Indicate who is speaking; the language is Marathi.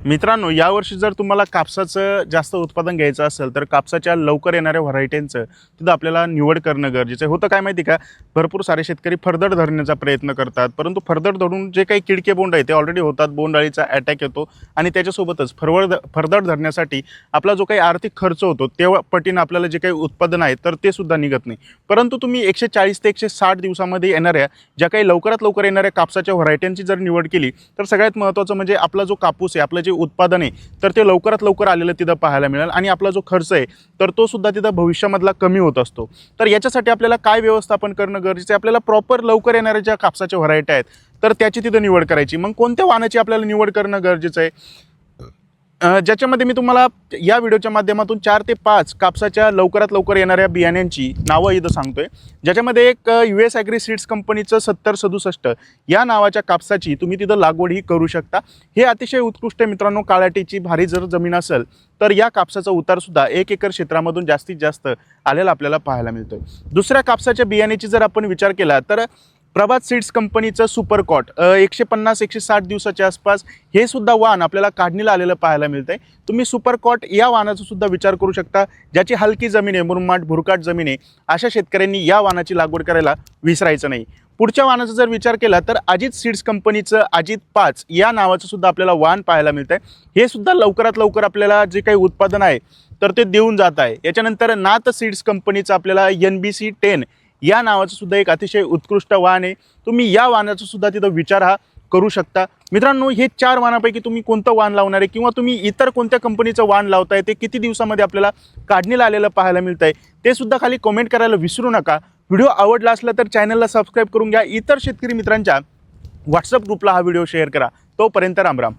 Speaker 1: मित्रांनो, यावर्षी जर तुम्हाला कापसाचं जास्त उत्पादन घ्यायचं असेल तर कापसाच्या लवकर येणाऱ्या व्हरायटींचं तिथं आपल्याला निवड करणं गरजेचं आहे. होतं काय माहिती का, भरपूर सारे शेतकरी फरदड धरण्याचा प्रयत्न करतात, परंतु फरदड धरून जे काही किडके बोंड आहे ते ऑलरेडी होतात, बोंडअळीचा अटॅक येतो आणि त्याच्यासोबतच फरदड धरण्यासाठी आपला जो काही आर्थिक खर्च होतो तेव्हा पटीनं आपल्याला जे काही उत्पादन आहे तर ते सुद्धा निघत नाही. परंतु तुम्ही 140 ते 160 दिवसामध्ये येणाऱ्या ज्या काही लवकरात लवकर येणाऱ्या कापसाच्या व्हरायटींची जर निवड केली तर सगळ्यात महत्त्वाचं म्हणजे आपला जो कापूस आहे, आपलं जे उत्पादन आहे तर ते लवकरात लवकर आलेलं तिथं पाहायला मिळेल आणि आपला जो खर्च आहे तर तो सुद्धा तिथं भविष्यामधला कमी होत असतो. तर याच्यासाठी आपल्याला काय व्यवस्थापन करणं गरजेचं आहे, आपल्याला प्रॉपर लवकर येणाऱ्या ज्या कापसाच्या व्हरायटी आहेत तर त्याची तिथं निवड करायची. मग कोणत्या वाणाची आपल्याला निवड करणं गरजेचं आहे, ज्याच्यामध्ये मी तुम्हाला या व्हिडिओच्या माध्यमातून 4 ते 5 कापसाच्या लवकरात लवकर येणाऱ्या बियाण्यांची नावं इथं सांगतोय. ज्याच्यामध्ये एक US ॲग्री सीड्स कंपनीचं 7067 या नावाच्या कापसाची तुम्ही तिथं लागवड ही करू शकता. हे अतिशय उत्कृष्ट आहे मित्रांनो. काळाटीची भारी जर जमीन असेल तर या कापसाचा उतारसुद्धा 1 एकर क्षेत्रामधून जास्तीत जास्त आलेला आपल्याला पाहायला मिळतोय. दुसऱ्या कापसाच्या बियाण्याची जर आपण विचार केला तर प्रभात सीड्स कंपनीचं सुपरकॉट 150-160 दिवसाच्या आसपास हे सुद्धा वाण आपल्याला काढणीला आलेलं पाहायला मिळतंय. तुम्ही सुपरकॉट या वाणाचा सुद्धा विचार करू शकता. ज्याची हलकी जमीन आहे, मुरमाड भुरकाट जमीन आहे, अशा शेतकऱ्यांनी या वाणाची लागवड करायला विसरायचं नाही. पुढच्या वाणाचा जर विचार केला तर अजित सीड्स कंपनीचं अजित 5 या नावाचं सुद्धा आपल्याला वाण पाहायला मिळतंय. हे सुद्धा लवकरात लवकर आपल्याला जे काही उत्पादन आहे तर ते देऊन जात आहे. याच्यानंतर नाथ सीड्स कंपनीचं आपल्याला NBC 10 या नावाचं सुद्धा एक अतिशय उत्कृष्ट वाण आहे. तुम्ही या वाणाचा सुद्धा तिथं विचार हा करू शकता. मित्रांनो, हे 4 वाणापैकी तुम्ही कोणतं वाण लावणार आहे किंवा तुम्ही इतर कोणत्या कंपनीचं वाण लावताय, ते किती दिवसामध्ये आपल्याला काढणीला आलेलं पाहायला मिळतंय ते सुद्धा खाली कमेंट करायला विसरू नका. व्हिडिओ आवडला असला तर चॅनलला सबस्क्राईब करून घ्या. इतर शेतकरी मित्रांच्या WhatsApp ग्रुपला हा व्हिडिओ शेअर करा. तोपर्यंत राम राम.